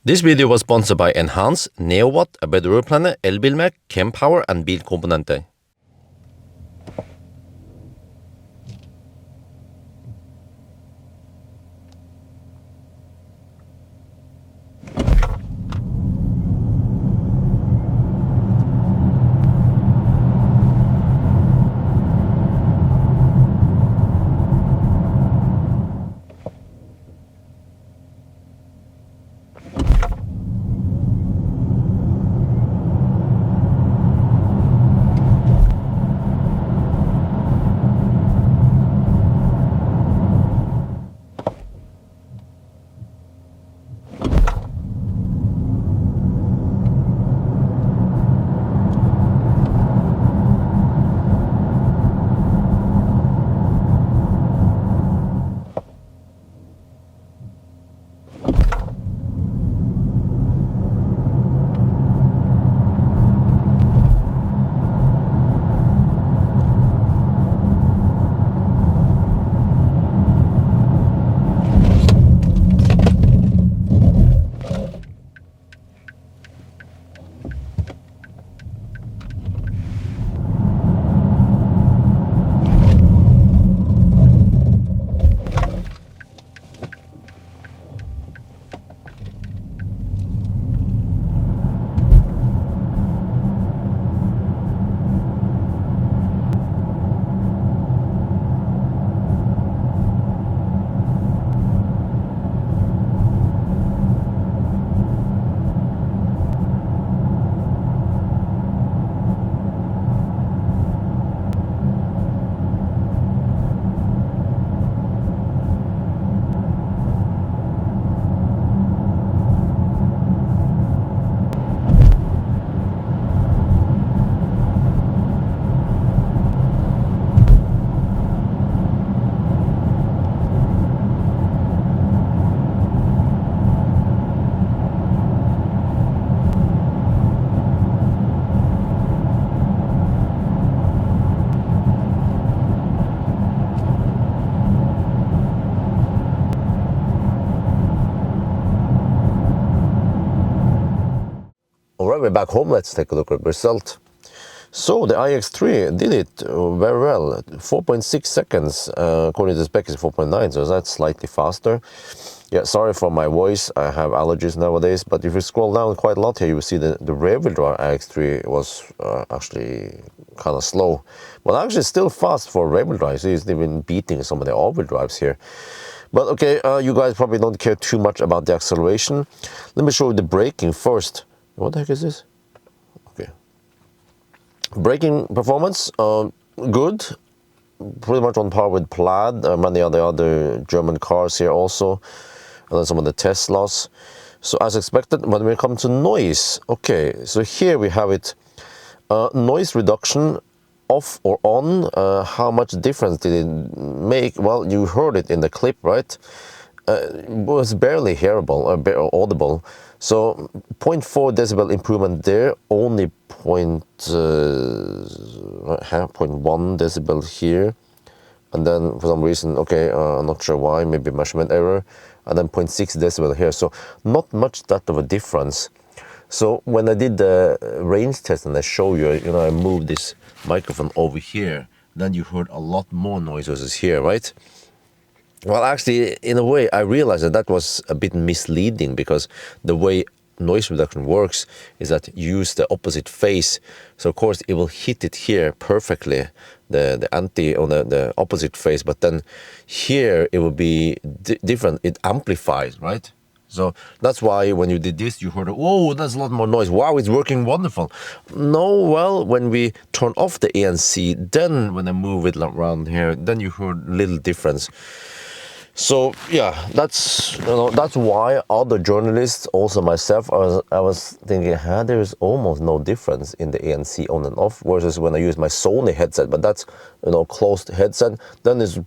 This video was sponsored by Enhance, NeoWatt, A Better Road Planner, Elbilmek, Kempower and Bilkomponenter. Alright, we're back home. Let's take a look at the result. So the iX3 did it very well. 4.6 seconds, according to the spec is 4.9, so that's slightly faster. Yeah, sorry for my voice, I have allergies nowadays, but if you scroll down quite a lot here, you will see the rear-wheel drive iX3 was actually kind of slow. But actually still fast for rear-wheel drive, so it's even beating some of the all-wheel drives here. But okay, you guys probably don't care too much about the acceleration. Let me show you the braking first. What the heck is this? Okay. Braking performance, good. Pretty much on par with Plaid, many of the other German cars here also, and then some of the Teslas. So as expected, when we come to noise, okay, so here we have it, noise reduction, off or on, how much difference did it make? Well, you heard it in the clip, right? It was barely hearable, or audible. So 0.4 decibel improvement there, only 0.1 decibel here. And then for some reason, okay, I'm not sure why, maybe measurement error. And then 0.6 decibel here. So not much that of a difference. So when I did the range test and I show you, I moved this microphone over here, then you heard a lot more noises here, right? Well, actually, in a way, I realized that was a bit misleading, because the way noise reduction works is that you use the opposite phase. So, of course, it will hit it here perfectly, the anti on the opposite phase, but then here it will be different. It amplifies, right? So that's why when you did this, you heard, whoa, there's a lot more noise. Wow, it's working wonderful. No, well, when we turn off the ANC, then when I move it around here, then you heard little difference. So yeah, that's why other journalists, also myself, I was thinking, there is almost no difference in the ANC on and off, versus when I use my Sony headset. But that's closed headset, then it's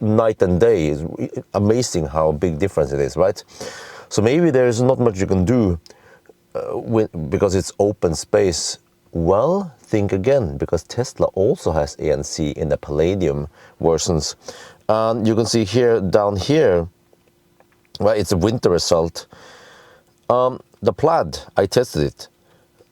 night and day. It's amazing how big difference it is, right? So maybe there is not much you can do because it's open space. Well, think again, because Tesla also has ANC in the Palladium versions. And you can see here, down here, well, it's a winter result. The Plaid, I tested it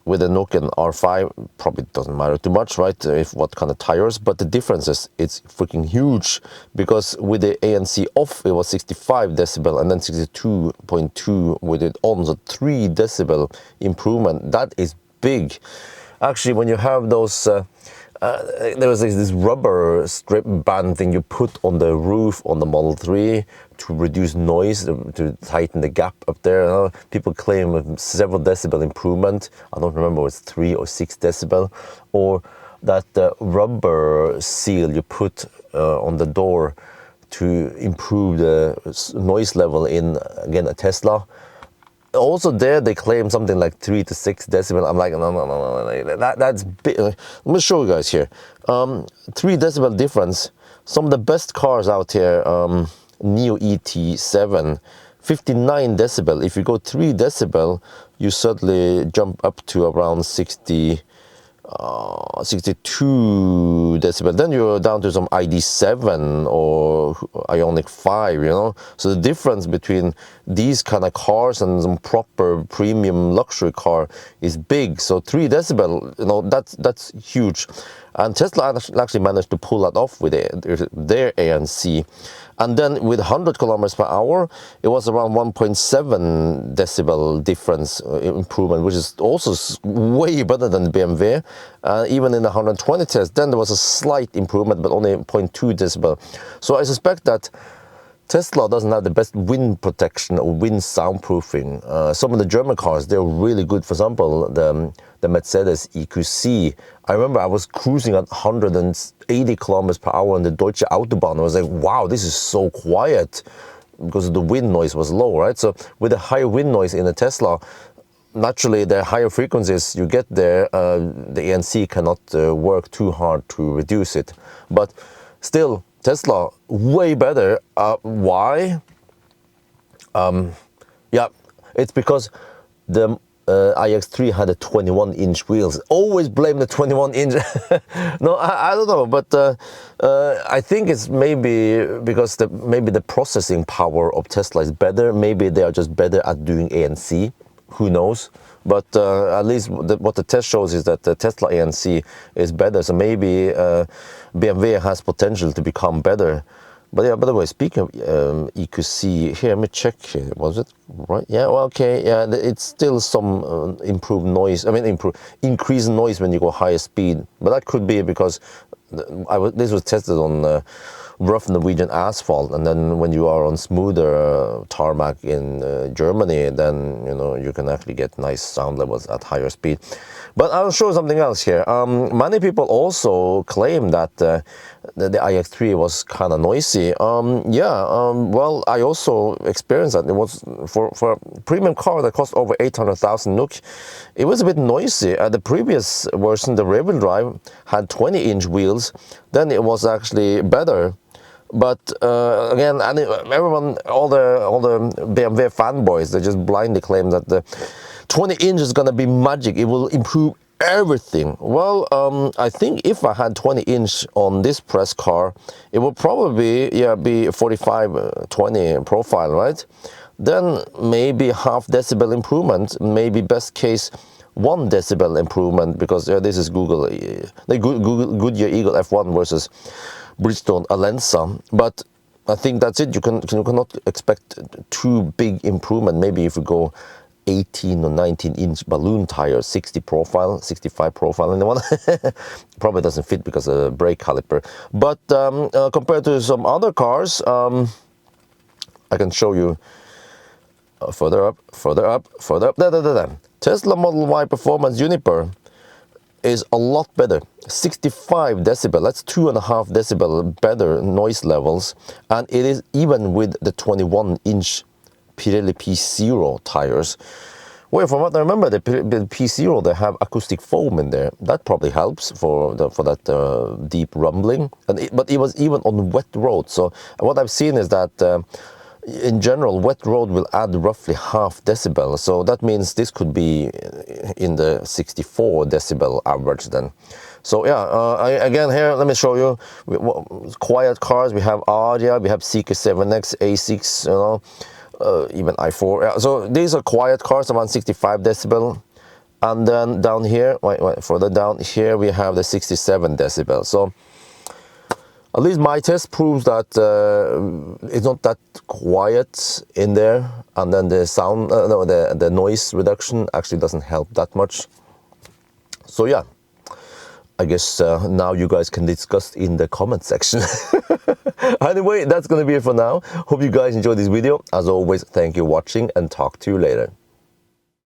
with a Nokian R5, probably doesn't matter too much, right, if what kind of tires, but the difference is it's freaking huge, because with the ANC off it was 65 decibel and then 62.2 with it on, so 3 decibel improvement. That is big. Actually, when you have those there was this rubber strip band thing you put on the roof on the Model 3 to reduce noise, to tighten the gap up there. People claim several decibel improvement. I don't remember if it's 3 or 6 decibel. Or that rubber seal you put on the door to improve the noise level in, again, a Tesla. Also there they claim something like 3 to 6 decibel. I'm like, no, that's big. Let me show you guys here. 3 decibel difference. Some of the best cars out here, Neo ET7, 59 decibel. If you go 3 decibel, you suddenly jump up to around 62 decibel. Then you're down to some ID7 or Ioniq 5, you know. So the difference between these kind of cars and some proper premium luxury car is big. So 3 decibel, you know, that's huge. And Tesla actually managed to pull that off with their ANC. And then with 100 kilometers per hour, it was around 1.7 decibel difference improvement, which is also way better than the BMW. Even in the 120 test, then there was a slight improvement, but only 0.2 decibel. So I suspect that Tesla doesn't have the best wind protection or wind soundproofing. Some of the German cars, they're really good. For example, the Mercedes EQC. I remember I was cruising at 180 kilometers per hour on the Deutsche Autobahn. I was like, wow, this is so quiet, because the wind noise was low, right? So with the higher wind noise in a Tesla, naturally the higher frequencies you get there, the ANC cannot work too hard to reduce it. But still, Tesla, way better. Why? Yeah, it's because the iX3 had a 21-inch wheels. Always blame the 21-inch. No, I don't know, but I think it's maybe because maybe the processing power of Tesla is better. Maybe they are just better at doing ANC. Who knows? But at least what the test shows is that the Tesla ANC is better. So maybe BMW has potential to become better. But yeah, by the way, speaking of EQC, here, let me check. Was it right? Yeah, well, okay. Yeah, it's still some improved noise. I mean, increased noise when you go higher speed. But that could be because this was tested on rough Norwegian asphalt, and then when you are on smoother tarmac in Germany, then you know you can actually get nice sound levels at higher speed. But I'll show something else here. Many people also claim that the iX3 was kind of noisy. Well, I also experienced that. It was for a premium car that cost over 800,000 NOK. It was a bit noisy. The previous version, the rear-wheel drive, had 20-inch wheels. Then it was actually better. But again, everyone, all the BMW fanboys, they just blindly claim that the 20-inch is gonna be magic. It will improve everything. Well, I think if I had 20-inch on this press car, it would probably be 45-20 profile, right? Then maybe half decibel improvement, maybe best case 1 decibel improvement, because this is the Goodyear Eagle F1 versus Bridgestone Alenza. But I think that's it. You cannot expect too big improvement. Maybe if you go 18 or 19-inch balloon tire, 60 profile, 65 profile in the one. Probably doesn't fit because of the brake caliper. But compared to some other cars, I can show you further up. Tesla Model Y Performance Juniper is a lot better. 65 decibel, that's 2.5 decibel better noise levels, and it is even with the 21-inch Pirelli P0 tires. Well, from what I remember, the P0, they have acoustic foam in there. That probably helps for that deep rumbling. But it was even on wet road. So what I've seen is that in general, wet road will add roughly half decibel. So that means this could be in the 64 decibel average then. So yeah, again here, let me show you quiet cars. We have Aria, we have CK7X, A6, you know. even i4. Yeah, so these are quiet cars around 65 decibel. And then down here, further down here, we have the 67 decibel. So at least my test proves that it's not that quiet in there. And then the sound, no, the noise reduction actually doesn't help that much. So yeah, I guess now you guys can discuss in the comment section. Anyway, that's gonna be it for now. Hope you guys enjoyed this video. As always, thank you for watching and talk to you later.